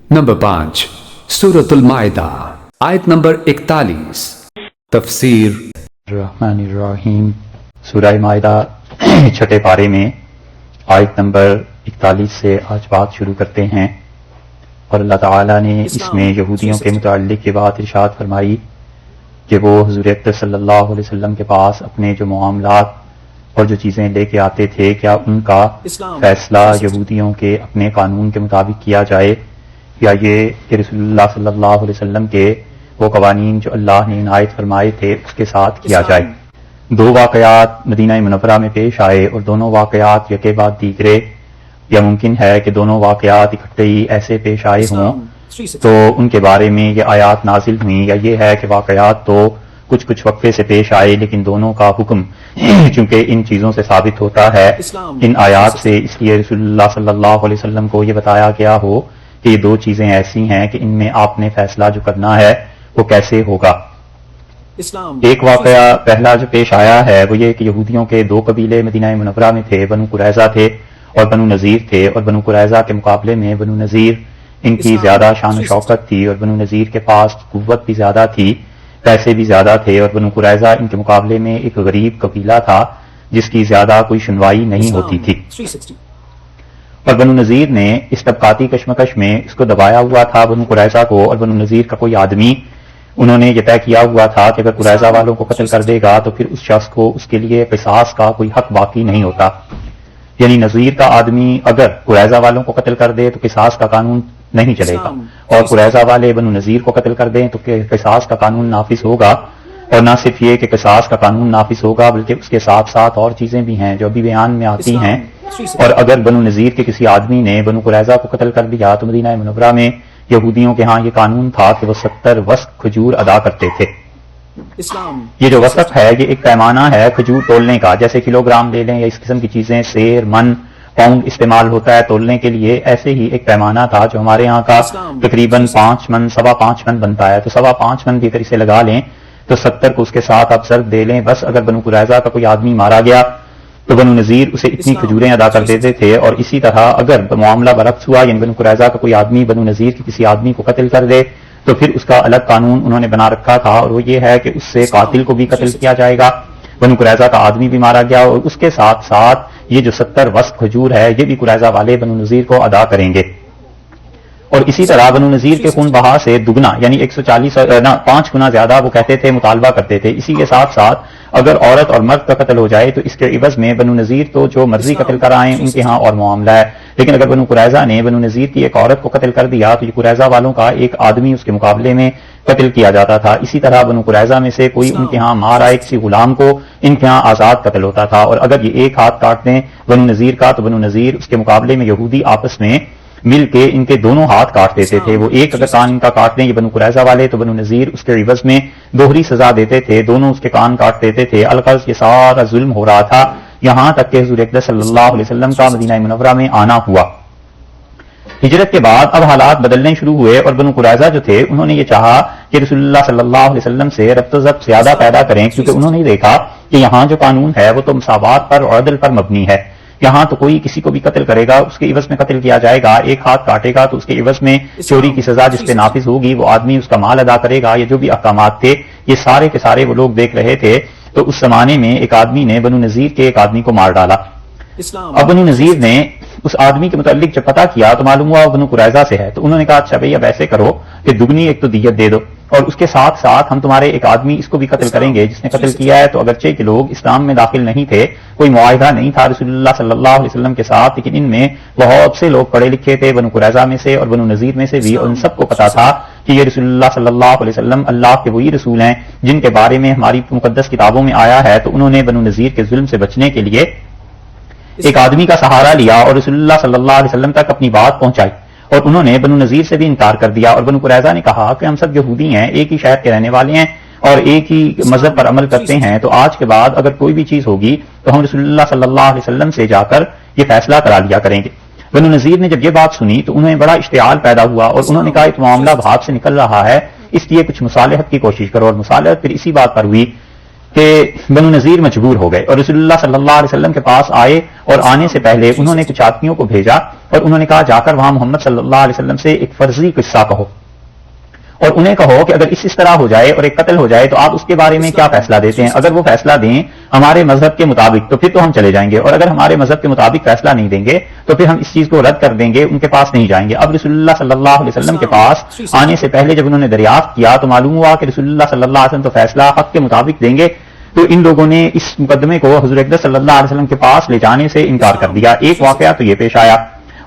Number 5 سورۃ المائدہ آیت number 41 تفسیر الرحمن الرحیم سورہ مائدہ چھٹے پارے میں آیت نمبر 41 سے آج بات شروع کرتے ہیں، اور اللہ تعالیٰ نے اس میں یہودیوں کے متعلق یہ بات ارشاد فرمائی کہ وہ حضور اکرم صلی اللہ علیہ وسلم کے پاس اپنے جو معاملات اور جو چیزیں لے کے آتے تھے، کیا ان کا فیصلہ یہودیوں کے اپنے قانون کے مطابق کیا جائے، یا یہ کہ رسول اللہ صلی اللہ علیہ وسلم کے وہ قوانین جو اللہ نے عنایت فرمائے تھے اس کے ساتھ کیا جائے۔ دو واقعات مدینہ منورہ میں پیش آئے اور دونوں واقعات یکے بعد دیگرے، یا ممکن ہے کہ دونوں واقعات اکٹھے ہی ایسے پیش آئے ہوں تو ان کے بارے میں یہ آیات نازل ہوئیں، یا یہ ہے کہ واقعات تو کچھ وقفے سے پیش آئے لیکن دونوں کا حکم چونکہ ان چیزوں سے ثابت ہوتا ہے ان آیات سے، اس لیے رسول اللہ صلی اللہ علیہ وسلم کو یہ بتایا گیا ہو کہ یہ دو چیزیں ایسی ہیں کہ ان میں آپ نے فیصلہ جو کرنا ہے وہ کیسے ہوگا۔ ایک واقعہ پہلا جو پیش آیا ہے وہ یہ کہ یہودیوں کے دو قبیلے مدینہ منورہ میں تھے، بنو قریظہ تھے اور بنو نذیر تھے، اور بنو قریظہ کے مقابلے میں بنو نذیر ان کی زیادہ شان و شوکت تھی، اور بنو نذیر کے پاس قوت بھی زیادہ تھی، پیسے بھی زیادہ تھے، اور بنو قریظہ ان کے مقابلے میں ایک غریب قبیلہ تھا جس کی زیادہ کوئی سنوائی نہیں ہوتی تھی۔ اور بنو نذیر نے اس طبقاتی کشمکش میں اس کو دبایا ہوا تھا بنو قریظہ کو، اور بنو نذیر کا کوئی آدمی انہوں نے یہ طے کیا ہوا تھا کہ اگر قریظہ والوں کو قتل کر دے گا تو پھر اس شخص کو اس کے لیے قصاص کا کوئی حق باقی نہیں ہوتا، یعنی نذیر کا آدمی اگر قریظہ والوں کو قتل کر دے تو قصاص کا قانون نہیں چلے گا، اور قریظہ والے بنو نذیر کو قتل کر دیں تو قصاص کا قانون نافذ ہوگا، اور نہ صرف یہ کہ قصاص کا قانون نافذ ہوگا بلکہ اس کے ساتھ ساتھ اور چیزیں بھی ہیں جو ابھی بیان میں آتی ہیں۔ اور اگر بنو نذیر کے کسی آدمی نے بنو قریظہ کو قتل کر دیا تو مدینہ منورہ میں یہودیوں کے ہاں یہ قانون تھا کہ وہ 70 وسق کھجور ادا کرتے تھے۔ یہ جو وسق ہے یہ ایک پیمانہ ہے کھجور تولنے کا، جیسے کلو گرام لے لیں یا اس قسم کی چیزیں سیر من پاؤنڈ استعمال ہوتا ہے تولنے کے لیے، ایسے ہی ایک پیمانہ تھا جو ہمارے یہاں کا تقریباً 5 من 5.25 من بنتا ہے، تو 5.25 من بھی اگر اسے لگا لیں تو 70 کو اس کے ساتھ آپ ضرب دے لیں، بس اگر بنو قریظہ کا کوئی آدمی مارا گیا تو بنو نذیر اسے اتنی کھجوریں ادا کر دیتے تھے، اور اسی طرح اگر معاملہ برعکس ہوا یعنی بنو قریظہ کا کوئی آدمی بنو نذیر کی کسی آدمی کو قتل کر دے تو پھر اس کا الگ قانون انہوں نے بنا رکھا تھا، اور وہ یہ ہے کہ اس سے قاتل کو بھی قتل کیا جائے گا، بنو قریظہ کا آدمی بھی مارا گیا، اور اس کے ساتھ ساتھ یہ جو 70 وسق کھجور ہے یہ بھی قریظہ والے بنو نذیر کو ادا کریں گے۔ اور اسی طرح بنو نذیر کے خون بہا سے دگنا یعنی 5 گنا زیادہ وہ کہتے تھے مطالبہ کرتے تھے۔ اسی کے ساتھ ساتھ اگر عورت اور مرد کا قتل ہو جائے تو اس کے عوض میں بنو نذیر تو جو مرضی قتل کرائیں ان کے ہاں اور معاملہ ہے، لیکن اگر بنو قریظہ نے بنو نذیر کی ایک عورت کو قتل کر دیا تو یہ قریظہ والوں کا ایک آدمی اس کے مقابلے میں قتل کیا جاتا تھا۔ اسی طرح بنو قریظہ میں سے کوئی ان کے ہاں مار آئے کسی غلام کو ان کے ہاں آزاد قتل ہوتا تھا، اور اگر یہ ایک ہاتھ کاٹ دیں بنو نذیر کا تو بنو نذیر اس کے مقابلے میں یہودی آپس میں مل کے ان کے دونوں ہاتھ کاٹ دیتے تھے، وہ ایک اگر کان ان کا کاٹ دیں یہ بنو قریظہ والے تو بنو نذیر اس کے عوض میں دوہری سزا دیتے تھے، دونوں اس کے کان کاٹ دیتے تھے۔ الغرض یہ سارا ظلم ہو رہا تھا یہاں تک کہ حضور اکرم صلی اللہ علیہ وسلم کا مدینہ منورہ میں آنا ہوا۔ ہجرت کے بعد اب حالات بدلنے شروع ہوئے، اور بنو قریظہ جو تھے انہوں نے یہ چاہا کہ رسول اللہ صلی اللہ علیہ وسلم سے ربط و ضبط زیادہ پیدا کریں، کیونکہ انہوں نے دیکھا کہ یہاں جو قانون ہے وہ تو مساوات پر اور عدل پر مبنی ہے، یہاں تو کوئی کسی کو بھی قتل کرے گا اس کے عوض میں قتل کیا جائے گا، ایک ہاتھ کاٹے گا تو اس کے عوض میں چوری کی سزا جس پہ نافذ ہوگی وہ آدمی اس کا مال ادا کرے گا، یہ جو بھی احکامات تھے یہ سارے کے سارے وہ لوگ دیکھ رہے تھے۔ تو اس زمانے میں ایک آدمی نے بنو نذیر کے ایک آدمی کو مار ڈالا، اب بنو نذیر نے اس آدمی کے متعلق جب پتہ کیا تو معلوم ہوا وہ بنو قریظہ سے ہے، تو انہوں نے کہا اچھا بھئی اب ایسے کرو کہ دگنی ایک تو دیت دے دو، اور اس کے ساتھ ساتھ ہم تمہارے ایک آدمی اس کو بھی قتل کریں گے جس نے قتل کیا ہے، تو اگرچہ کہ لوگ اسلام میں داخل نہیں تھے، کوئی معاہدہ نہیں تھا رسول اللہ صلی اللہ علیہ وسلم کے ساتھ، لیکن ان میں بہت سے لوگ پڑھے لکھے تھے بنو قریظہ میں سے اور بنو نذیر میں سے بھی، اور ان سب کو پتا تھا کہ یہ رسول اللہ صلی اللہ علیہ وسلم اللہ کے وہی رسول ہیں جن کے بارے میں ہماری مقدس کتابوں میں آیا ہے، تو انہوں نے بنو نذیر کے ظلم سے بچنے کے لیے ایک آدمی کا سہارا لیا اور رسول اللہ صلی اللہ علیہ وسلم تک اپنی بات پہنچائی، اور انہوں نے بنو نذیر سے بھی انکار کر دیا، اور بنو قریظہ نے کہا کہ ہم سب یہودی ہیں، ایک ہی شہر کے رہنے والے ہیں اور ایک ہی مذہب پر عمل کرتے ہیں، تو آج کے بعد اگر کوئی بھی چیز ہوگی تو ہم رسول اللہ صلی اللہ علیہ وسلم سے جا کر یہ فیصلہ کرا لیا کریں گے۔ بنو نذیر نے جب یہ بات سنی تو انہیں بڑا اشتعال پیدا ہوا، اور انہوں نے کہا یہ معاملہ بھاگ سے نکل رہا ہے، اس لیے کچھ مصالحت کی کوشش کرو، اور مصالحت پھر اسی بات پر ہوئی کہ بنو نذیر مجبور ہو گئے اور رسول اللہ صلی اللہ علیہ وسلم کے پاس آئے، اور آنے سے پہلے انہوں نے کچھ آدمیوں کو بھیجا اور انہوں نے کہا جا کر وہاں محمد صلی اللہ علیہ وسلم سے ایک فرضی قصہ کہو، اور انہیں کہو کہ اگر اس طرح ہو جائے اور ایک قتل ہو جائے تو آپ اس کے بارے میں کیا فیصلہ دیتے ہیں؟ اگر وہ فیصلہ دیں ہمارے مذہب کے مطابق تو پھر تو ہم چلے جائیں گے، اور اگر ہمارے مذہب کے مطابق فیصلہ نہیں دیں گے تو پھر ہم اس چیز کو رد کر دیں گے، ان کے پاس نہیں جائیں گے۔ اب رسول اللہ صلی اللہ علیہ وسلم کے پاس آنے سے پہلے جب انہوں نے دریافت کیا تو معلوم ہوا کہ رسول اللہ صلی اللہ علیہ وسلم تو فیصلہ حق کے مطابق دیں گے، تو ان لوگوں نے اس مقدمے کو حضور اقدس صلی اللہ علیہ وسلم کے پاس لے جانے سے انکار کر دیا۔ ایک واقعہ تو یہ پیش آیا،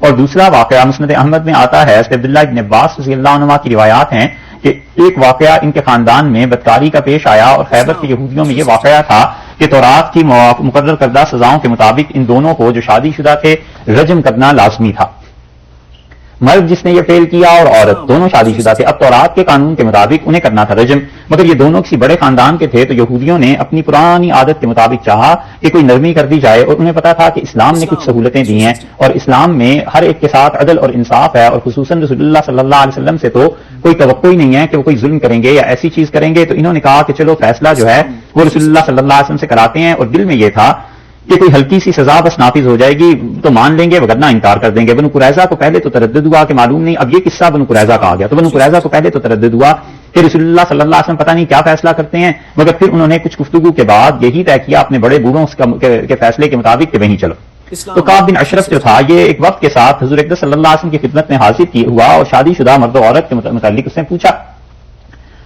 اور دوسرا واقعہ مسند احمد میں آتا ہے، عبداللہ ابن عباس رضی اللہ عنہ کی روایات ہیں کہ ایک واقعہ ان کے خاندان میں بدکاری کا پیش آیا، اور خیبر کے یہودیوں میں یہ واقعہ تھا کہ تورات کی مقرر کردہ سزاؤں کے مطابق ان دونوں کو جو شادی شدہ تھے رجم کرنا لازمی تھا، مرد جس نے یہ فعل کیا اور عورت دونوں شادی شدہ تھے۔ اب تورات کے قانون کے مطابق انہیں کرنا تھا رجم، مگر یہ دونوں کسی بڑے خاندان کے تھے، تو یہودیوں نے اپنی پرانی عادت کے مطابق چاہا کہ کوئی نرمی کر دی جائے، اور انہیں پتا تھا کہ اسلام نے کچھ سہولتیں دی ہیں اور اسلام میں ہر ایک کے ساتھ عدل اور انصاف ہے، اور خصوصاً رسول اللہ صلی اللہ علیہ وسلم سے تو کوئی توقع ہی نہیں ہے کہ وہ کوئی ظلم کریں گے یا ایسی چیز کریں گے۔ تو انہوں نے کہا کہ چلو فیصلہ جو ہے وہ رسول اللہ صلی اللہ علیہ وسلم سے کراتے ہیں، اور دل میں یہ تھا کہ کوئی ہلکی سی سزا بس نافذ ہو جائے گی تو مان لیں گے، وگرنہ انکار کر دیں گے۔ بنو قریظہ کو پہلے تو تردد ہوا کہ معلوم نہیں، اب یہ قصہ بنو قریظہ کا آ گیا، تو بنو قریظہ کو پہلے تو تردد ہوا کہ رسول اللہ صلی اللہ علیہ وسلم پتہ نہیں کیا فیصلہ کرتے ہیں، مگر پھر انہوں نے کچھ گفتگو کے بعد یہی طے کیا اپنے بڑے بوڑھوں کے فیصلے کے مطابق کہ وہیں چلو۔ تو کعب بن اشرف جو تھا یہ ایک وقت کے ساتھ حضور اقدس صلی اللہ علیہ وسلم کی خدمت میں حاضر ہوا، اور شادی شدہ مرد و عورت کے متعلق اس نے پوچھا،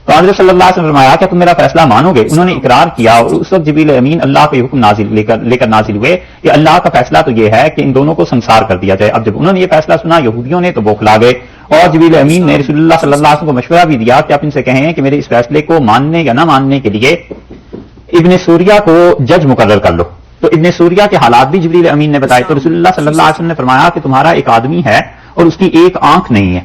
تو حضرت صلی اللہ علیہ وسلم نے فرمایا کہ تم میرا فیصلہ مانو گے؟ انہوں نے اقرار کیا، اور اس وقت جبریل امین اللہ کے حکم لے کر نازل ہوئے کہ اللہ کا فیصلہ تو یہ ہے کہ ان دونوں کو سنسار کر دیا جائے۔ اب جب انہوں نے یہ فیصلہ سنا یہودیوں نے تو بوکھلا گئے، اور جبریل امین نے رسول اللہ صلی اللہ علیہ وسلم کو مشورہ بھی دیا کہ آپ ان سے کہیں کہ میرے اس فیصلے کو ماننے یا نہ ماننے کے لیے ابن سوریہ کو جج مقرر کر لو۔ تو ابن سوریہ کے حالات بھی جبریل امین نے بتائے، تو رسول اللہ صلی اللہ علیہ وسلم نے فرمایا کہ تمہارا ایک آدمی ہے اور اس کی ایک آنکھ نہیں ہے،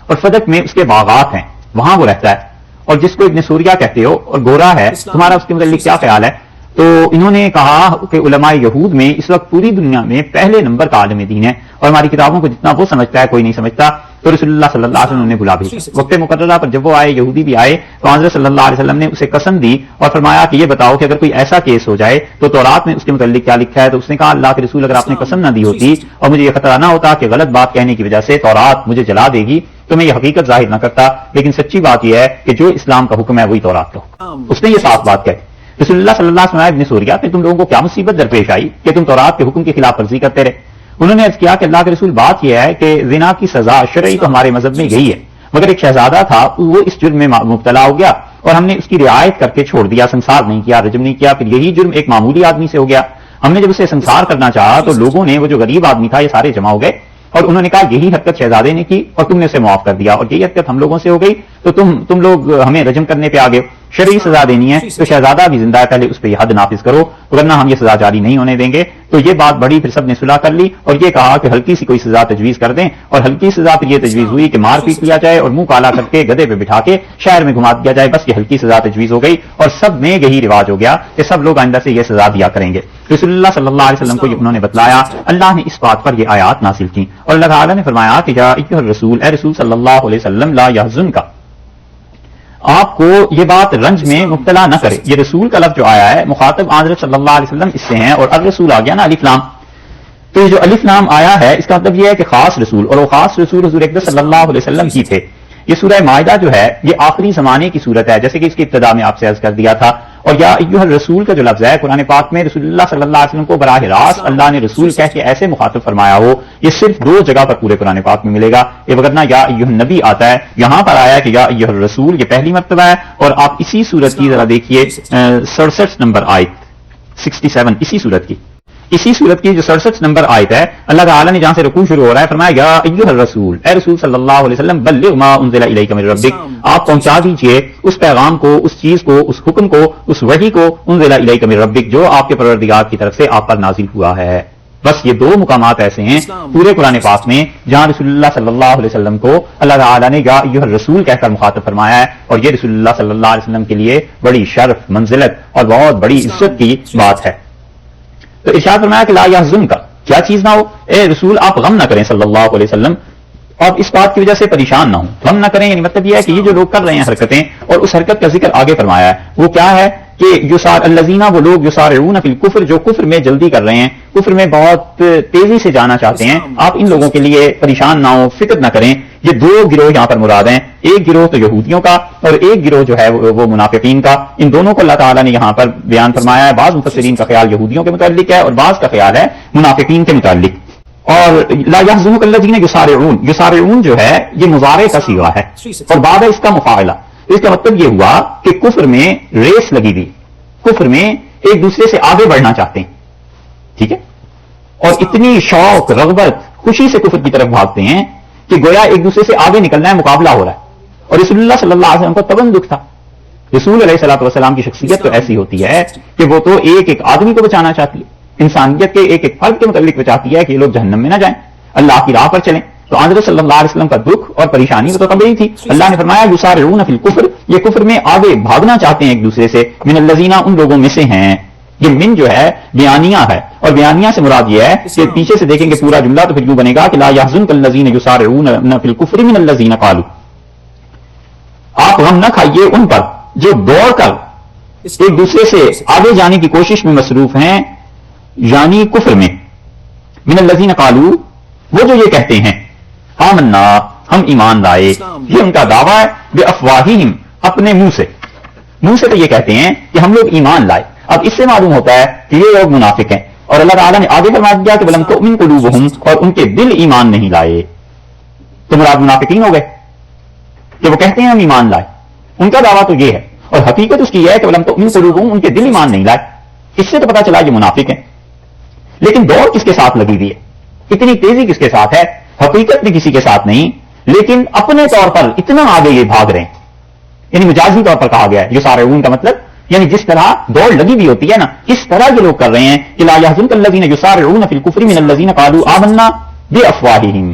اور فدق میں اس کے باغات ہیں، وہاں وہ رہتا ہے، اور جس کو ابن سوریہ کہتے ہو اور گورا ہے، تمہارا اس کے متعلق کیا خیال ہے؟ تو انہوں نے کہا کہ علماء یہود میں اس وقت پوری دنیا میں پہلے نمبر کا عالم دین ہے، اور ہماری کتابوں کو جتنا وہ سمجھتا ہے کوئی نہیں سمجھتا۔ تو رسول اللہ صلی اللہ علیہ وسلم نے بلا بھیجا، وقت مقررہ پر جب وہ آئے یہودی بھی آئے تو حضرت صلی اللہ علیہ وسلم نے اسے قسم دی اور فرمایا کہ یہ بتاؤ کہ اگر کوئی ایسا کیس ہو جائے تو تورات میں اس کے متعلق کیا لکھا ہے؟ تو اس نے کہا اللہ کے رسول اگر آپ نے قسم نہ دی ہوتی اور مجھے یہ خطرہ نہ ہوتا کہ غلط بات کہنے کی وجہ سے تورات مجھے جلا دے گی تو میں یہ حقیقت ظاہر نہ کرتا، لیکن سچی بات یہ ہے کہ جو اسلام کا حکم ہے وہی تورات کا حکم۔ اس نے یہ صاف بات کہی۔ رسول اللہ صلی اللہ علیہ وسلم ابن سوریہ کہ تم لوگوں کو کیا مصیبت درپیش آئی کہ تم تورات کے حکم کی خلاف ورزی کرتے رہے؟ انہوں نے عرض کیا کہ اللہ کے رسول بات یہ ہے کہ زنا کی سزا شرعی تو ہمارے مذہب میں یہی ہے، مگر ایک شہزادہ تھا وہ اس جرم میں مبتلا ہو گیا اور ہم نے اس کی رعایت کر کے چھوڑ دیا، سنسار نہیں کیا، رجم نہیں کیا، پھر یہی جرم ایک معمولی آدمی سے ہو گیا۔ ہم نے جب اسے سنسار کرنا چاہا تو لوگوں نے، وہ جو غریب آدمی تھا، یہ سارے جمع ہو گئے اور انہوں نے کہا یہی حرکت شہزادے نے کی اور تم نے اسے معاف کر دیا، اور یہی حرکت ہم لوگوں سے ہو گئی تو تم لوگ ہمیں رجم کرنے پہ آگے شرعی سزا دینی ہے، تو شہزادہ بھی زندہ ہے، پہلے اس پہ یہ حد نافذ کرو ورنہ ہم یہ سزا جاری نہیں ہونے دیں گے۔ تو یہ بات بڑی، پھر سب نے صلح کر لی اور یہ کہا کہ ہلکی سی کوئی سزا تجویز کر دیں، اور ہلکی سزا پھر یہ تجویز ہوئی کہ مار پیٹ لیا جائے اور منہ کالا کر کے گدھے پہ بٹھا کے شہر میں گھما دیا جائے، بس یہ ہلکی سزا تجویز ہو گئی اور سب میں یہی رواج ہو گیا کہ سب لوگ آئندہ سے یہ سزا دیا کریں گے۔ رسول اللہ صلی اللہ علیہ وسلم کو انہوں نے بتلایا، اللہ نے اس بات پر یہ آیات نازل کی اور اللہ تعالیٰ نے فرمایا کہ یا ایھا الرسول، اے رسول صلی اللہ علیہ وسلم، لا یحزنک، آپ کو یہ بات رنج میں مبتلا نہ کرے۔ یہ رسول کا لفظ جو آیا ہے مخاطب حضرت صلی اللہ علیہ وسلم اس سے ہیں، اور الرسول آ گیا نا الف لام، تو یہ جو الف لام آیا ہے اس کا مطلب یہ ہے کہ خاص رسول، اور وہ خاص رسول حضور اقدس صلی اللہ علیہ وسلم ہی تھے۔ یہ سورہ مائدہ جو ہے یہ آخری زمانے کی صورت ہے، جیسے کہ اس کی ابتدا میں آپ سے عرض کر دیا تھا، اور یا ایھا الرسول کا جو لفظ ہے قرآن پاک میں رسول اللہ صلی اللہ علیہ وسلم کو براہ راست اللہ نے رسول کہہ کے ایسے مخاطب فرمایا ہو، یہ صرف 2 جگہ پر پورے قرآن پاک میں ملے گا، یہ وگرنہ یا ایھا النبی آتا ہے، یہاں پر آیا ہے کہ یا ایھا الرسول، یہ پہلی مرتبہ ہے۔ اور آپ اسی سورت کی ذرا دیکھیے 67 نمبر آیت، 67 اسی سورت کی جو 67 نمبر آیت ہے، اللہ تعالیٰ نے جہاں سے رکوع شروع ہو رہا ہے فرمایا یا ایھا الرسول، اے رسول صلی اللہ علیہ وسلم، بلغ ما انزل الیک من ربک، آپ پہنچا دیجئے اس پیغام کو، اس چیز کو، اس حکم کو، اس وحی کو، انزل الیک من ربک، جو آپ کے پروردگار کی طرف سے آپ پر نازل ہوا ہے۔ بس یہ 2 مقامات ایسے ہیں پورے قرآن پاک میں جہاں رسول اللہ صلی اللہ علیہ وسلم کو اللہ تعالیٰ نے یا ایھا الرسول کہہ کر مخاطب فرمایا ہے، اور یہ رسول اللہ صلی اللہ علیہ وسلم کے لیے بڑی شرف، منزلت اور بہت بڑی عزت کی بات ہے۔ تو ارشاد فرمایا کہ لا یحزنک، کیا چیز نہ ہو، اے رسول آپ غم نہ کریں صلی اللہ علیہ وسلم، آپ اس بات کی وجہ سے پریشان نہ ہوں، غم نہ کریں. یعنی مطلب یہ ہے کہ یہ جو لوگ کر رہے ہیں حرکتیں، اور اس حرکت کا ذکر آگے فرمایا ہے، وہ کیا ہے کہ یسار الذین، وہ لوگ یسارعون فی الکفر، جو کفر میں جلدی کر رہے ہیں، کفر میں بہت تیزی سے جانا چاہتے ہیں. آپ ان لوگوں کے لیے پریشان نہ ہوں، فکر نہ کریں. یہ دو گروہ یہاں پر مراد ہیں، ایک گروہ تو یہودیوں کا اور ایک گروہ جو ہے وہ منافقین کا. ان دونوں کو اللہ تعالیٰ نے یہاں پر بیان فرمایا ہے. بعض مفسرین کا خیال یہودیوں کے متعلق ہے اور بعض کا خیال ہے منافقین کے متعلق. اور لا يحزنك الذين يسارعون، یسارعون جو ہے یہ مضارع کا صیغہ ہے اور بعد اس کا مفاعلہ. اس کا مطلب یہ ہوا کہ کفر میں ریس لگی ہوئی، کفر میں ایک دوسرے سے آگے بڑھنا چاہتے ہیں. ٹھیک ہے، اور اتنی شوق، رغبت، خوشی سے کفر کی طرف بھاگتے ہیں کہ گویا ایک دوسرے سے آگے نکلنا ہے، مقابلہ ہو رہا ہے. اور رسول اللہ صلی اللہ علیہ وسلم کو تبن دکھ تھا. رسول علیہ الصلوۃ والسلام کی شخصیت تو ایسی ہوتی ہے کہ وہ تو ایک ایک آدمی کو بچانا چاہتی ہے، انسانیت کے ایک ایک فرد کے متعلق بچاتی ہے کہ یہ لوگ جہنم میں نہ جائیں، اللہ کی راہ پر چلیں. تو حضرت صلی اللہ علیہ وسلم کا دکھ اور پریشانی تو طبیعی تھی. اللہ نے فرمایا یسارعون فی الکفر، یہ کفر میں آگے بھاگنا چاہتے ہیں ایک دوسرے سے. من الذین، ان لوگوں میں سے ہیں. یہ من جو ہے بیانیہ ہے، اور بیانیہ سے مراد یہ ہے کہ پیچھے سے دیکھیں گے پورا جملہ تو پھر یوں بنے گا کہ لا یحزنک الذین یسارعون فی الکفر من الذین قالوا، آپ غم نہ کھائیے ان پر جو دوڑ کر ایک دوسرے سے آگے جانے کی کوشش میں مصروف ہیں، یعنی کفر میں. من الذین قالوا، وہ جو یہ کہتے ہیں آمنا، ہم ایمان لائے. یہ ان کا دعویٰ ہے بافواہہم، اپنے منہ سے. منہ سے تو یہ کہتے ہیں کہ ہم لوگ ایمان لائے. اب اس سے معلوم ہوتا ہے کہ یہ لوگ منافق ہیں. اور اللہ تعالیٰ نے آگے فرما دیا کہ ولم تؤمن قلوبہم، اور ان کے دل ایمان نہیں لائے. تو مراد منافقین ہو گئے کہ وہ کہتے ہیں ہم ایمان لائے. ان کا دعویٰ تو یہ ہے، اور حقیقت اس کی یہ ہے کہ ولم تؤمن قلوبہم، ان کے دل ایمان نہیں لائے. اس سے تو پتا چلا یہ منافق ہیں. لیکن دوڑ کس کے ساتھ لگی ہوئی ہے، اتنی تیزی کس کے ساتھ ہے؟ حقیقت بھی کسی کے ساتھ نہیں، لیکن اپنے طور پر اتنا آگے یہ بھاگ رہے ہیں. یعنی مجازی طور پر کہا گیا ہے یسارعون کا مطلب، یعنی جس طرح دوڑ لگی ہوئی ہوتی ہے نا، اس طرح یہ لوگ کر رہے ہیں کہ لا يحزنك الذين يسارعون في الكفر من الذين قالوا آمنا بافواہہم.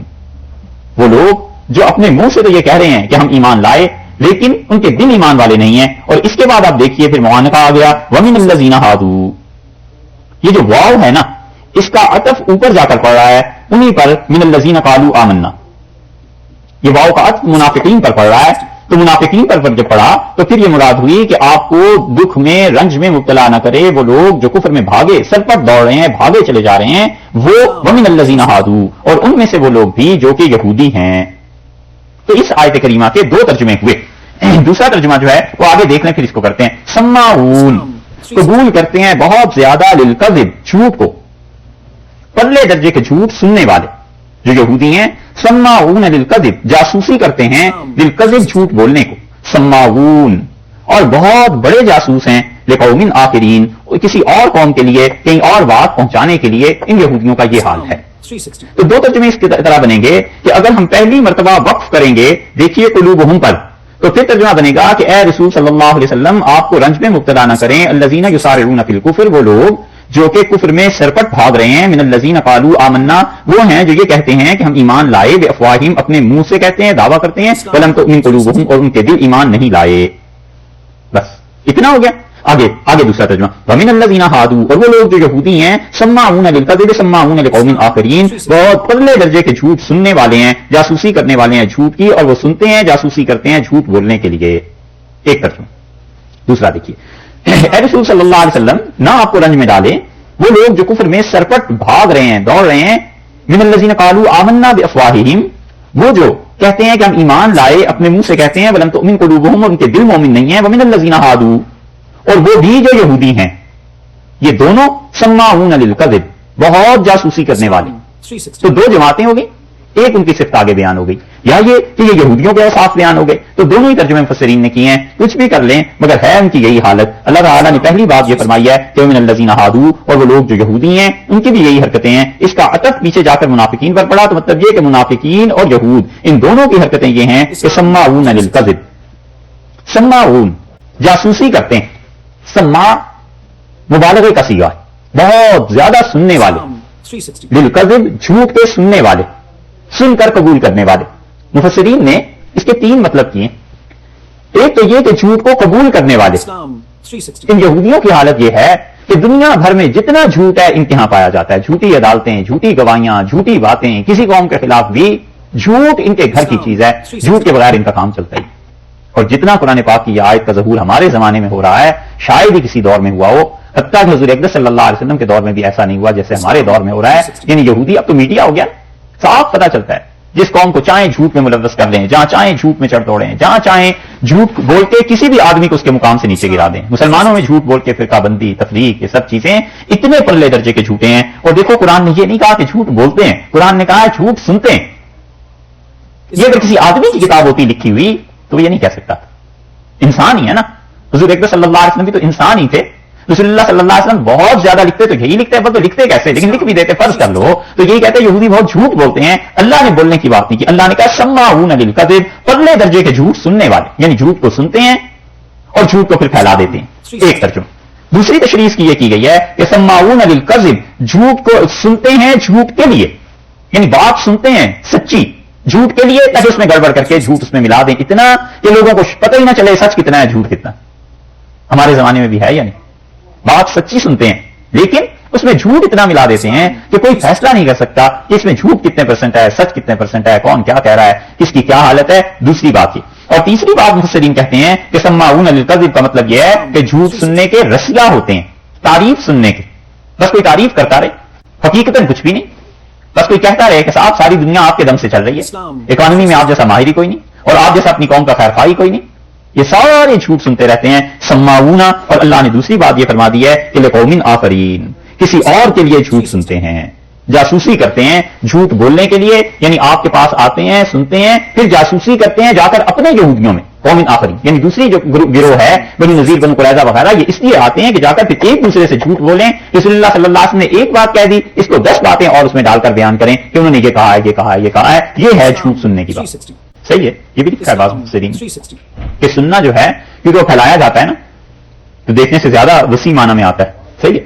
وہ لوگ جو اپنے منہ سے تو یہ کہہ رہے ہیں کہ ہم ایمان لائے، لیکن ان کے دل ایمان والے نہیں ہیں. اور اس کے بعد آپ دیکھیے پھر معانقہ آ گیا ومن الذین ہادوا. یہ جو واو ہے نا، اس کا عطف اوپر جا کر پڑ رہا ہے انہی پر، من الذین قالوا آمنا. یہ واو کا عطف منافقین پر پڑ رہا ہے. تو منافقین پر جب پڑا تو پھر یہ مراد ہوئی کہ آپ کو دکھ میں، رنج میں مبتلا نہ کرے وہ لوگ جو کفر میں بھاگے، سرپٹ دوڑ رہے ہیں، بھاگے چلے جا رہے ہیں. وہ ومن الذین ہادوا، اور ان میں سے وہ لوگ بھی جو کہ یہودی ہیں. تو اس آیت کریمہ کے دو ترجمے ہوئے. دوسرا ترجمہ جو ہے وہ آگے دیکھ لیں، پھر اس کو کرتے ہیں. سماعون، قبول کرتے ہیں بہت زیادہ، للکذب، جھوٹ کو، پرلے درجے کے جھوٹ سننے والے جو یہودی ہیں. سماعون للکذب، جاسوسی کرتے ہیں، للکذب، جھوٹ بولنے کو. سماعون، اور بہت بڑے جاسوس ہیں، لقوم آخرین، کسی اور قوم کے لیے کہیں اور بات پہنچانے کے لیے. ان یہودیوں کا یہ حال ہے. تو دو ترجمے اس کی طرح بنیں گے کہ اگر ہم پہلی مرتبہ وقف کریں گے دیکھیے قلوبہم پر، تو پھر ترجمہ بنے گا کہ اے رسول صلی اللہ علیہ وسلم آپ کو رنج میں مبتلا نہ کریں. الذین یسارعون فی الکفر، وہ لوگ جو کہ کفر میں سرپٹ بھاگ رہے ہیں. من الذین قالوا آمنا، وہ ہیں جو یہ کہتے ہیں کہ ہم ایمان لائے. بافواہہم، اپنے منہ سے کہتے ہیں، دعویٰ کرتے ہیں. ولم تؤمن قلوبہم، اور ان کے دل ایمان نہیں لائے. بس اتنا ہو گیا. آگے دوسرا ترجمہ ومن الذین ہادوا، اور وہ لوگ جو یہودی ہیں. سماعون للکذب، سماعون لقوم آخرین، بہت پرلے درجے کے جھوٹ سننے والے ہیں، جاسوسی کرنے والے ہیں جھوٹ کی، اور وہ سنتے ہیں، جاسوسی کرتے ہیں جھوٹ بولنے کے لیے. ایک ترجمہ. دوسرا دیکھیے، اے رسول صلی اللہ علیہ وسلم نہ آپ کو رنج میں ڈالے وہ لوگ جو کفر میں سرپٹ بھاگ رہے ہیں، دوڑ رہے ہیں. من الذین قالوا آمنا بافواہہم، وہ جو کہتے ہیں کہ ہم ایمان لائے، اپنے منہ سے کہتے ہیں. ولم تؤمن قلوبہم، اور ان کے دل مومن نہیں ہیں. ومن الذین ہادوا، اور وہ بھی جو یہودی ہیں. یہ دونوں سماعون للکذب، بہت جاسوسی کرنے والے. تو دو جماعتیں ہو گئی، ایک ان کی صفت آگے بیان ہو گئی، یا یہ کہ یہ یہودیوں کے اوصاف بیان ہو گئے. تو دونوں ہی ترجمے مفسرین نے کیے ہیں، کچھ بھی کر لیں مگر ہے ان کی یہی حالت. اللہ تعالیٰ نے پہلی بات یہ فرمائی ہے کہ من الذین ہادوا، اور وہ لوگ جو یہودی ہیں ان کی بھی یہی حرکتیں ہیں. اس کا عطف پیچھے جا کر منافقین پر پڑا، تو مطلب یہ کہ منافقین اور یہود ان دونوں کی حرکتیں یہ ہیں کہ سماعون للکذب، سماعون جاسوسی کرتے ہیں. سماع مبالغے کا صیغہ ہے، بہت زیادہ سننے والے. للکذب، جھوٹ کے سننے والے، سن کر قبول کرنے والے. مفسرین نے اس کے تین مطلب کیے. ایک تو یہ کہ جھوٹ کو قبول کرنے والے. ان یہودیوں کی حالت یہ ہے کہ دنیا بھر میں جتنا جھوٹ ہے ان کے ہاں پایا جاتا ہے. جھوٹی عدالتیں، جھوٹی گواہیاں، جھوٹی باتیں، کسی قوم کے خلاف بھی جھوٹ ان کے گھر کی چیز ہے، جھوٹ کے بغیر ان کا کام چلتا ہی. اور جتنا قرآن پاک کی یہ آیت کا ظہور ہمارے زمانے میں ہو رہا ہے شاید ہی کسی دور میں ہوا ہو، حتیٰ کہ حضور اقدس صلی اللہ علیہ وسلم کے دور میں بھی ایسا نہیں ہوا جیسے ہمارے دور میں ہو رہا ہے. یعنی یہودی اب تو میڈیا ہو گیا، صاف پتہ چلتا ہے جس قوم کو چاہیں جھوٹ میں ملوث کر لیں، جہاں چاہیں جھوٹ میں چڑھ دوڑیں، جہاں چاہیں جھوٹ بول کے کسی بھی آدمی کو اس کے مقام سے نیچے گرا دیں. مسلمانوں میں جھوٹ بول کے فرقہ بندی، تفریق، یہ سب چیزیں اتنے پرلے درجے کے جھوٹے ہیں. اور دیکھو قرآن نے یہ نہیں کہا کہ جھوٹ بولتے ہیں، قرآن نے کہا ہے جھوٹ سنتے ہیں. یہ اگر کسی آدمی کی کتاب ہوتی لکھی ہوئی تو یہ نہیں کہہ سکتا، انسان ہی ہے نا. حضور اکبر صلی اللہ علیہ وسلم بھی تو انسان ہی تھے. رسول اللہ صلی اللہ علیہ وسلم بہت زیادہ لکھتے تو یہی لکھتے ہیں، تو لکھتے کیسے؟ لیکن لکھ بھی دیتے. فرض کر لو تو یہی کہتے ہیں یہودی بہت جھوٹ بولتے ہیں. اللہ نے بولنے کی بات نہیں کی، اللہ نے کہا سماعون للکذب، پرلے درجے کے جھوٹ سننے والے، یعنی جھوٹ کو سنتے ہیں اور جھوٹ کو پھر پھیلا دیتے ہیں. ایک ترجمہ. دوسری تشریح کی یہ کی گئی ہے کہ سماعون للکذب، جھوٹ کو سنتے ہیں جھوٹ کے لیے، یعنی بات سنتے ہیں سچی جھوٹ کے لیے تاکہ اس میں گڑبڑ کر کے جھوٹ اس میں ملا دیں، اتنا کہ لوگوں کو پتہ ہی نہ چلے سچ کتنا ہے جھوٹ کتنا. ہمارے زمانے میں بھی ہے یا نہیں؟ بات سچی سنتے ہیں لیکن اس میں جھوٹ اتنا ملا دیتے ہیں کہ کوئی فیصلہ نہیں کر سکتا کہ اس میں جھوٹ کتنے پرسنٹ ہے، سچ کتنے پرسنٹ ہے، کون کیا کہہ رہا ہے، کس کی کیا حالت ہے. دوسری بات یہ. اور تیسری بات مفسرین کہتے ہیں کہ سماعون للکذب کا مطلب یہ ہے کہ جھوٹ سننے کے رسیا ہوتے ہیں، تعریف سننے کے. بس کوئی تعریف کرتا رہے، حقیقتاً کچھ بھی نہیں، بس کوئی کہتا رہے کہ صاحب ساری دنیا آپ کے دم سے چل رہی ہے، اکانومی میں آپ جیسا ماہر ہی کوئی نہیں اور آپ جیسا اپنی قوم کا خیر خواہ ہی کوئی نہیں. یہ سارے جھوٹ سنتے رہتے ہیں. سماعون، اور اللہ نے دوسری بات یہ فرما دی ہے کہ لقوم آخرین، کسی اور کے لیے جھوٹ سنتے ہیں، جاسوسی کرتے ہیں جھوٹ بولنے کے لیے. یعنی آپ کے پاس آتے ہیں، سنتے ہیں، پھر جاسوسی کرتے ہیں جا کر اپنے یہودیوں میں. قوم آخرین یعنی دوسری جو گروہ ہے بنی نذیر، بنو قریظہ وغیرہ، یہ اس لیے آتے ہیں کہ جا کر پھر ایک دوسرے سے جھوٹ بولیں. رسول اللہ صلی اللہ علیہ وسلم نے ایک بات کہہ دی، اس کو 10 باتیں اور اس میں ڈال کر بیان کریں کہ انہوں نے یہ کہا ہے، یہ کہا ہے، یہ کہا ہے. یہ ہے جھوٹ سننے کی بات. صحیح ہے. یہ بھی لکھا ہے بعض مفسرین کہ سننا جو ہے کیونکہ وہ پھیلایا جاتا ہے نا تو دیکھنے سے زیادہ وسیع معنی میں آتا ہے. صحیح ہے.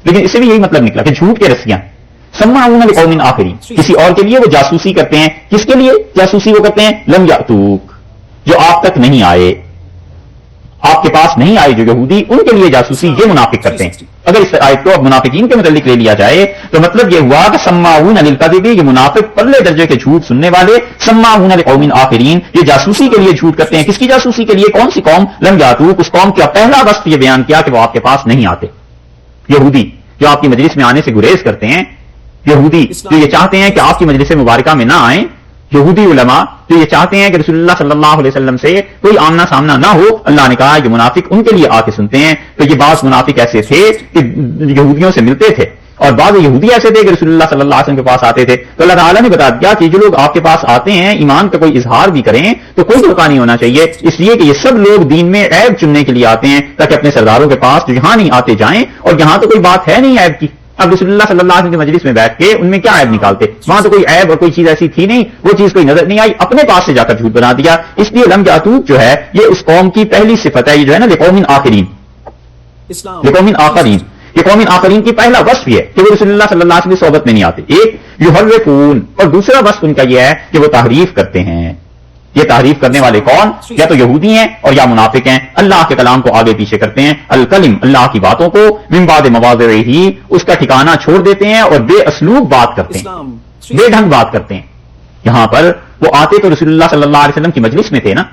لیکن اس سے بھی یہی مطلب نکلا کہ جھوٹ کے رسیاں. سماعون لقوم آخرین، کسی اور کے لیے وہ جاسوسی کرتے ہیں. کس کے لیے جاسوسی وہ کرتے ہیں؟ لم یاتوک، جو آپ تک نہیں آئے، آپ کے پاس نہیں آئے جو یہودی، ان کے لیے جاسوسی یہ منافق کرتے ہیں. اگر اس آیت کو اب منافقین کے متعلق لے لیا جائے تو مطلب یہ ہوا کہ سماعون للکذب، یہ منافق پرلے درجے کے جھوٹ سننے والے. سماعون لقوم آخرین، یہ جاسوسی کے لیے جھوٹ کرتے ہیں. کس کی جاسوسی کے لیے؟ کون سی قوم؟ لم یاتوک، اس قوم کا پہلا وصف یہ بیان کیا کہ وہ آپ کے پاس نہیں آتے. یہودی جو آپ کی مجلس میں آنے سے گریز کرتے ہیں، یہودی جو یہ چاہتے ہیں کہ آپ کی مجلس مبارکہ میں نہ آئیں، یہودی علماء جو یہ چاہتے ہیں کہ رسول اللہ صلی اللہ علیہ وسلم سے کوئی آمنا سامنا نہ ہو. اللہ نے کہا یہ منافق ان کے لیے آ کے سنتے ہیں. تو یہ بعض منافق ایسے تھے کہ یہودیوں سے ملتے تھے اور بعض یہودی ایسے تھے کہ رسول اللہ صلی اللہ علیہ وسلم کے پاس آتے تھے. تو اللہ تعالیٰ نے بتا دیا کہ جو لوگ آپ کے پاس آتے ہیں ایمان کا کوئی اظہار بھی کریں تو کوئی دھوکہ نہیں ہونا چاہیے، اس لیے کہ یہ سب لوگ دین میں عیب چننے کے لیے آتے ہیں تاکہ اپنے سرداروں کے پاس یہاں نہیں آتے جائیں اور یہاں تو کوئی بات ہے نہیں عیب کی. اب رسول اللہ صلی اللہ علیہ وسلم کی مجلس میں بیٹھ کے ان میں کیا عیب نکالتے؟ وہاں تو کوئی عیب اور کوئی چیز ایسی تھی نہیں، وہ چیز کوئی نظر نہیں آئی، اپنے پاس سے جا کر جھوٹ بنا دیا. اس لیے لم یاتوک جو ہے یہ اس قوم کی پہلی صفت ہے. یہ جو ہے نا لقوم آخرین، لقوم آخرین، یہ قوم آخرین کی پہلا وصف یہ ہے کہ وہ رسول اللہ صلی اللہ علیہ وسلم کی صحبت میں نہیں آتے. ایک یحرفون، اور دوسرا وصف ان کا یہ ہے کہ وہ تحریف کرتے ہیں. یہ تحریف کرنے والے کون؟ یا تو یہودی ہیں اور یا منافق ہیں. اللہ کے کلام کو آگے پیچھے کرتے ہیں، الکلم، اللہ کی باتوں کو، من بعد مواضعہ، اس کا ٹھکانہ چھوڑ دیتے ہیں اور بے اسلوب بات کرتے ہیں، بے ڈھنگ بات کرتے ہیں. یہاں پر وہ آتے تو رسول اللہ صلی اللہ علیہ وسلم کی مجلس میں تھے نا،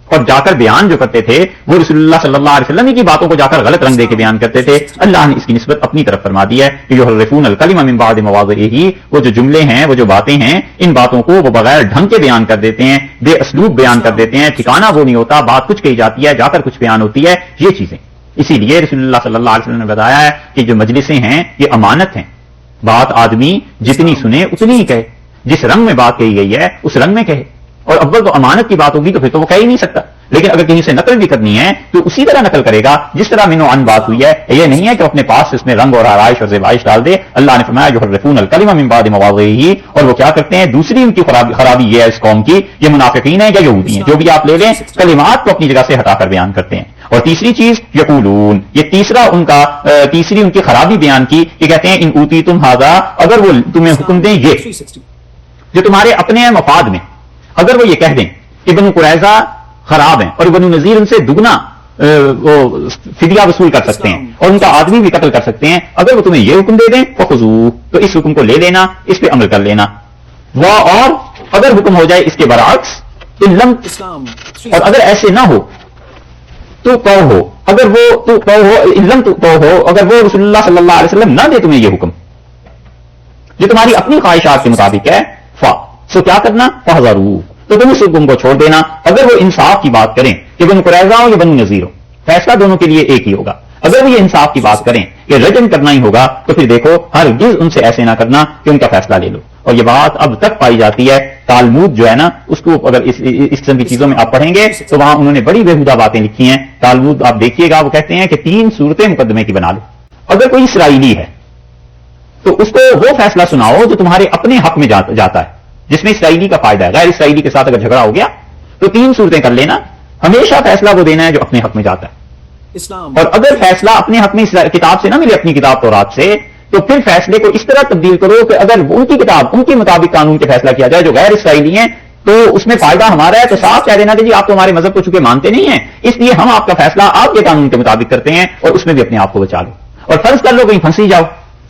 اور جا کر بیان جو کرتے تھے وہ رسول اللہ صلی اللہ علیہ وسلم کی باتوں کو جا کر غلط رنگ دے کے بیان کرتے تھے. اللہ نے اس کی نسبت اپنی طرف فرما دی ہے کہ یحرفون الکلم من بعد مواضعہ، وہ جو جملے ہیں، وہ جو باتیں ہیں، ان باتوں کو وہ بغیر ڈھنگ کے بیان کر دیتے ہیں، بے اسلوب بیان کر دیتے ہیں، ٹھکانہ وہ نہیں ہوتا، بات کچھ کہی جاتی ہے جا کر کچھ بیان ہوتی ہے. یہ چیزیں اسی لیے رسول اللہ صلی اللہ علیہ وسلم نے بتایا ہے کہ جو مجلسیں ہیں یہ امانت ہیں. بات آدمی جتنی سنے اتنی ہی کہے، جس رنگ میں بات کہی گئی ہے اس رنگ میں کہے. اور اول تو امانت کی بات ہوگی تو پھر تو وہ کہہ ہی نہیں سکتا. لیکن اگر کہیں سے نقل بھی کرنی ہے تو اسی طرح نقل کرے گا جس طرح من و عن بات ہوئی ہے. یہ نہیں ہے کہ اپنے پاس اس میں رنگ اور آرائش اور زیبائش ڈال دے. اللہ نے فرمایا یحرفون الکلم من بعد مواضعہ، اور وہ کیا کرتے ہیں؟ دوسری ان کی خرابی یہ ہے اس قوم کی، یہ منافقین ہیں یا یہودی ہیں، جو بھی آپ لے لیں، کلمات کو اپنی جگہ سے ہٹا کر بیان کرتے ہیں. اور تیسری چیز یقولون، یہ تیسری ان کی خرابی بیان کی، یہ کہتے ہیں ان اوتیتم ھذا، اگر وہ تمہیں حکم دیں یہ جو تمہارے اپنے ہیں مفاد میں، اگر وہ یہ کہہ دیں کہ بنو قریظہ خراب ہیں اور بنو نذیر ان سے دگنا فدیہ وصول کر سکتے ہیں اور ان کا آدمی بھی قتل کر سکتے ہیں، اگر وہ تمہیں یہ حکم دے دیں فخذوہ، تو اس حکم کو لے لینا، اس پہ عمل کر لینا. اور اگر حکم ہو جائے اس کے برعکس علم، اور اگر ایسے نہ ہو تو ہو، اگر وہ تو ہو علم تو ہو، اگر وہ رسول اللہ صلی اللہ علیہ وسلم نہ دے تمہیں یہ حکم جو تمہاری اپنی خواہشات کے مطابق ہے، سو کیا کرنا، فحذروا، تو تم اس حکم کو چھوڑ دینا۔ اگر وہ انصاف کی بات کریں کہ بنو قریظہ ہو یا بنو نذیر ہو، فیصلہ دونوں کے لیے ایک ہی ہوگا۔ اگر وہ یہ انصاف کی بات کریں کہ رجم کرنا ہی ہوگا تو پھر دیکھو ہرگز ان سے ایسے نہ کرنا کہ ان کا فیصلہ لے لو۔ اور یہ بات اب تک پائی جاتی ہے، تالمود جو ہے نا اس کو اگر اس قسم کی چیزوں میں آپ پڑھیں گے تو وہاں انہوں نے بڑی بےہودہ باتیں لکھی ہیں۔ تالمود آپ دیکھیے گا، وہ کہتے ہیں کہ 3 صورتیں مقدمے کی بنا لو۔ اگر کوئی اسرائیلی ہے تو اس کو وہ فیصلہ سناؤ جو تمہارے اپنے حق میں جاتا ہے، جس میں اسرائیلی کا فائدہ ہے۔ غیر اسرائیلی کے ساتھ اگر جھگڑا ہو گیا تو 3 صورتیں کر لینا، ہمیشہ فیصلہ وہ دینا ہے جو اپنے حق میں جاتا ہے۔ اور اگر فیصلہ اپنے حق میں کتاب سے نہ ملے، اپنی کتاب تورات سے، تو پھر فیصلے کو اس طرح تبدیل کرو کہ اگر ان کی کتاب ان کے مطابق قانون کے فیصلہ کیا جائے جو غیر اسرائیلی ہیں تو اس میں فائدہ ہمارا ہے، تو صاف کہہ دینا کہ جی آپ تو ہمارے مذہب کو چونکہ مانتے نہیں ہیں، اس لیے ہم آپ کا فیصلہ آپ کے قانون کے مطابق کرتے ہیں اور اس میں بھی اپنے آپ کو بچا لو۔ اور فرض کر لو کہیں پھنسی جاؤ،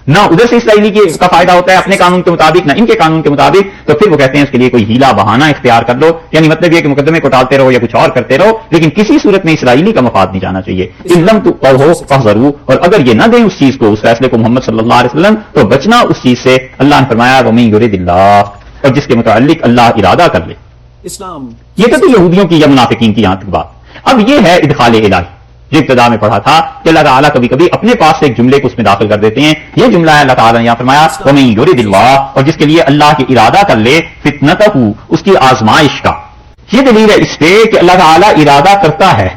نہ ادھر سے اسرائیلی کا فائدہ ہوتا ہے اپنے قانون کے مطابق، نہ ان کے قانون کے مطابق، تو پھر وہ کہتے ہیں اس کے لیے کوئی ہیلا بہانہ اختیار کر لو، یعنی مطلب یہ کہ مقدمے کو ٹالتے رہو یا کچھ اور کرتے رہو، لیکن کسی صورت میں اسرائیلی کا مفاد نہیں جانا چاہیے۔ علم تو ہو فحذروا، اور اگر یہ نہ دیں اس چیز کو، اس فیصلے کو محمد صلی اللہ علیہ وسلم، تو بچنا اس چیز سے۔ اللہ نے فرمایا ومن یرد اللہ، اور جس کے متعلق اللہ ارادہ کر لے۔ یہ تو یہودیوں کی یا منافقین کی یہاں تک بات۔ اب یہ ہے ادخال الہی جو ابتدا میں پڑھا تھا کہ اللہ تعالیٰ کبھی کبھی اپنے پاس سے ایک جملے کو اس میں داخل کر دیتے ہیں۔ یہ جملہ ہے اللہ تعالیٰ نے یہاں فرمایا ومن یرد اللہ، اور جس کے لیے اللہ کی ارادہ کر لے، فتنتہ، اس کی آزمائش کا۔ یہ دلیل ہے اس پہ کہ اللہ تعالیٰ ارادہ کرتا ہے،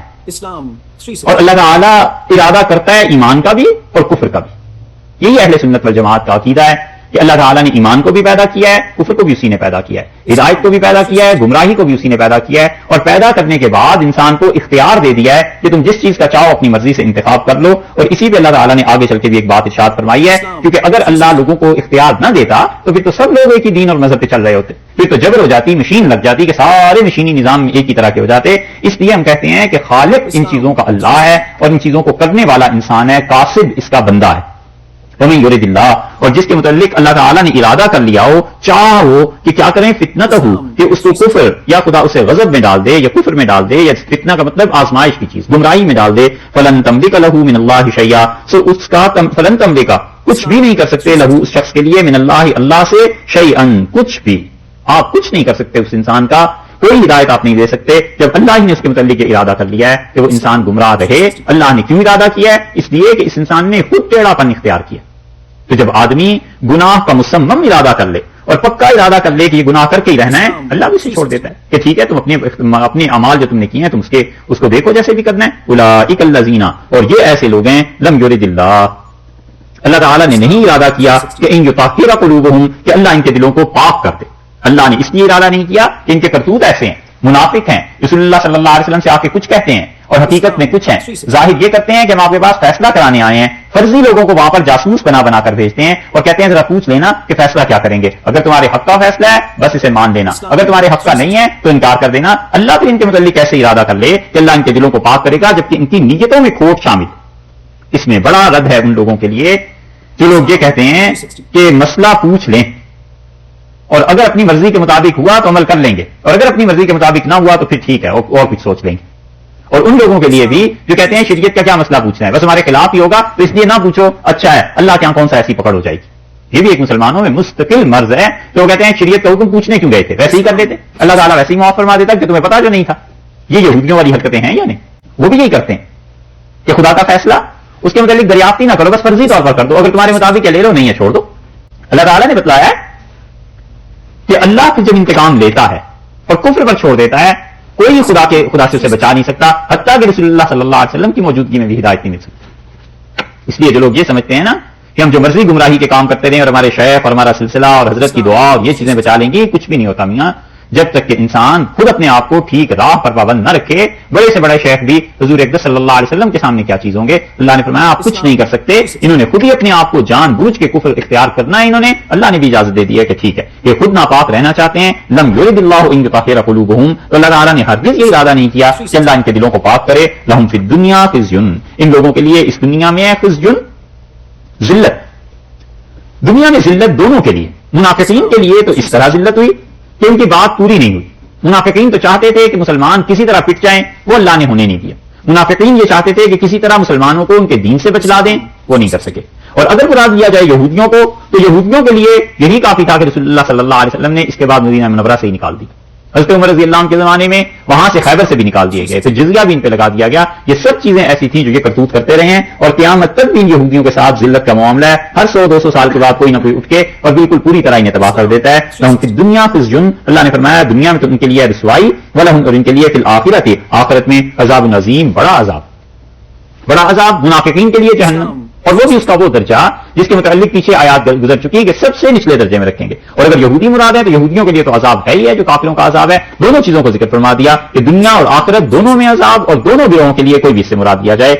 اور اللہ تعالیٰ ارادہ کرتا ہے ایمان کا بھی اور کفر کا بھی۔ یہی اہل سنت والجماعت کا عقیدہ ہے کہ اللہ تعالیٰ نے ایمان کو بھی پیدا کیا ہے، کفر کو بھی اسی نے پیدا کیا ہے، ہدایت کو بھی پیدا کیا ہے، گمراہی کو بھی اسی نے پیدا کیا ہے، اور پیدا کرنے کے بعد انسان کو اختیار دے دیا ہے کہ تم جس چیز کا چاہو اپنی مرضی سے انتخاب کر لو۔ اور اسی پہ اللہ تعالیٰ نے آگے چل کے بھی ایک بات ارشاد فرمائی ہے، کیونکہ اگر اللہ لوگوں کو اختیار نہ دیتا تو پھر تو سب لوگ ایک ہی دین اور مذہب پہ چل رہے ہوتے، پھر تو جبر ہو جاتی، مشین لگ جاتی کہ سارے مشینی نظام ایک ہی طرح کے ہو جاتے۔ اس لیے ہم کہتے ہیں کہ خالق ان چیزوں کا اللہ ہے اور ان چیزوں کو کرنے والا انسان ہے، قاصد اس کا بندہ ہے۔ ومن یرد اللہ، اور جس کے متعلق اللہ تعالیٰ نے ارادہ کر لیا ہو، چاہا ہو کہ کیا کریں، فتنتہ، کہ اس کو کفر یا خدا اسے غضب میں ڈال دے یا کفر میں ڈال دے، یا فتنہ کا مطلب آزمائش کی چیز، گمراہی میں ڈال دے، فلن تملک لہ من اللہ شیئا، سو اس کا فلن تملک، کچھ بھی نہیں کر سکتے، لہو اس شخص کے لیے، من اللہ سے، شیئا کچھ بھی، آپ کچھ نہیں کر سکتے اس انسان کا، کوئی ہدایت آپ نہیں دے سکتے جب اللہ ہی نے اس کے متعلق یہ ارادہ کر لیا ہے کہ وہ انسان گمراہ رہے۔ اللہ نے کیوں ارادہ کیا ہے؟ اس لیے کہ اس انسان نے خود ٹیڑھا پن اختیار کیا۔ تو جب آدمی گناہ کا مصمم ارادہ کر لے اور پکا ارادہ کر لے کہ یہ گناہ کر کے ہی رہنا ہے، اللہ بھی اسے چھوڑ دیتا ہے کہ ٹھیک ہے تم اپنے اعمال جو تم نے کیے ہیں تم اس کو دیکھو جیسے بھی کرنا ہے۔ اولئک الذین، اور یہ ایسے لوگ ہیں، لم یرد اللہ، اللہ تعالیٰ نے نہیں ارادہ کیا کہ ان یطہر قلوبہم، کہ اللہ ان کے دلوں کو پاک کر دے۔ اللہ نے اس لیے ارادہ نہیں کیا کہ ان کے کرتوت ایسے ہیں، منافق ہیں، رسول اللہ صلی اللہ علیہ وسلم سے آ کے کچھ کہتے ہیں اور حقیقت میں کچھ ہیں، ظاہر یہ کرتے ہیں کہ ہم آپ کے پاس فیصلہ کرانے آئے ہیں، فرضی لوگوں کو وہاں پر جاسوس بنا کر بھیجتے ہیں اور کہتے ہیں ذرا پوچھ لینا کہ فیصلہ کیا کریں گے، اگر تمہارے حق کا فیصلہ ہے بس اسے مان لینا، اگر تمہارے حق کا نہیں ہے تو انکار کر دینا۔ اللہ پھر ان کے متعلق ایسے ارادہ کر لے کہ اللہ ان کے دلوں کو پاک کرے گا جبکہ ان کی نیتوں میں کھوٹ شامل۔ اس میں بڑا رد ہے ان لوگوں کے لیے جو لوگ یہ کہتے ہیں کہ مسئلہ پوچھ لیں اور اگر اپنی مرضی کے مطابق ہوا تو عمل کر لیں گے، اور اگر اپنی مرضی کے مطابق نہ ہوا تو پھر ٹھیک ہے اور کچھ سوچ لیں گے۔ اور ان لوگوں کے لیے بھی جو کہتے ہیں شریعت کا کیا مسئلہ پوچھنا ہے، بس ہمارے خلاف ہی ہوگا تو اس لیے نہ پوچھو، اچھا ہے اللہ کے یہاں کون سا ایسی پکڑ ہو جائے گی۔ یہ بھی ایک مسلمانوں میں مستقل مرض ہے کہ وہ کہتے ہیں شریعت کا حکم پوچھنے کیوں گئے تھے، ویسے ہی کر لیتے، اللہ تعالیٰ ویسے ہی معاف فرما دیتا کہ تمہیں پتا جو نہیں تھا۔ یہ یہودیوں والی حرکتیں ہیں یا نہیں؟ وہ بھی یہی کرتے ہیں کہ خدا کا فیصلہ اس کے متعلق دریافت ہی نہ کرو، بس فرضی طور پر کر دو، اگر تمہارے مطابق لے لو، نہیں ہے چھوڑ دو۔ اللہ تعالیٰ نے بتلایا کہ اللہ پھر جب انتقام لیتا ہے اور کفر پر چھوڑ دیتا ہے، کوئی خدا سے اسے بچا نہیں سکتا، حتیٰ کہ رسول اللہ صلی اللہ علیہ وسلم کی موجودگی میں بھی ہدایت نہیں مل سکتی۔ اس لیے جو لوگ یہ سمجھتے ہیں نا کہ ہم جو مرضی گمراہی کے کام کرتے رہیں اور ہمارے شیخ اور ہمارا سلسلہ اور حضرت کی دعا اور یہ چیزیں بچا لیں گی، کچھ بھی نہیں ہوتا میاں، جب تک کہ انسان خود اپنے آپ کو ٹھیک راہ پر پابند نہ رکھے۔ بڑے سے بڑے شیخ بھی حضور اقدس صلی اللہ علیہ وسلم کے سامنے کیا چیز ہوں گے؟ اللہ نے فرمایا آپ کچھ نہیں کر سکتے، انہوں نے خود ہی اپنے آپ کو جان بوجھ کے کفر اختیار کرنا ہے، انہوں نے، اللہ نے بھی اجازت دے دی ہے کہ ٹھیک ہے یہ خود ناپاک رہنا چاہتے ہیں۔ لم یرد اللہ ان یطہر قلوبہم، تو اللہ تعالیٰ نے ہرگز یہ ارادہ نہیں کیا کہ اللہ ان کے دلوں کو پاک کرے۔ لہم فی الدنیا خزی، ان لوگوں کے لیے اس دنیا میں ہے خزی، ذلت، دنیا میں ذلت دونوں کے لیے، منافقین کے لیے تو اس طرح ذلت ہوئی کہ ان کی بات پوری نہیں ہوئی. منافقین تو چاہتے تھے کہ مسلمان کسی طرح پٹ جائیں، وہ اللہ نے ہونے نہیں دیا. منافقین یہ چاہتے تھے کہ کسی طرح مسلمانوں کو ان کے دین سے بچلا دیں، وہ نہیں کر سکے. اور اگر مراد لیا جائے یہودیوں کو تو یہودیوں کے لیے یہی کافی تھا کہ رسول اللہ صلی اللہ علیہ وسلم نے اس کے بعد مدینہ منورہ سے ہی نکال دی. حضرت عمر رضی اللہ عنہ کے زمانے میں وہاں سے خیبر سے بھی نکال دیے گئے، پھر جزیہ بھی ان پہ لگا دیا گیا. یہ سب چیزیں ایسی تھیں جو یہ کرتوت کرتے رہے ہیں اور قیامت تک بھی ان یہودیوں کے ساتھ ذلت کا معاملہ ہے. ہر 100-200 سال کے بعد کوئی نہ کوئی اٹھ کے اور بالکل پوری طرح انہیں تباہ کر دیتا ہے. لہم فی الدنیا خزی، اللہ نے فرمایا دنیا میں تو ان کے لیے رسوائی، ولہم اور ان کے لیے فی الآخرۃ، آخرت میں عذاب عظیم، بڑا عذاب منافقین کے لیے جہنم، اور وہ بھی اس کا وہ درجہ جس کے متعلق پیچھے آیات گزر چکی ہے کہ سب سے نچلے درجے میں رکھیں گے. اور اگر یہودی مراد ہے تو یہودیوں کے لیے تو عذاب ہے ہی ہے جو کافروں کا عذاب ہے. دونوں چیزوں کو ذکر فرما دیا کہ دنیا اور آخرت دونوں میں عذاب، اور دونوں گروہوں کے لیے کوئی بھی اس سے مراد دیا جائے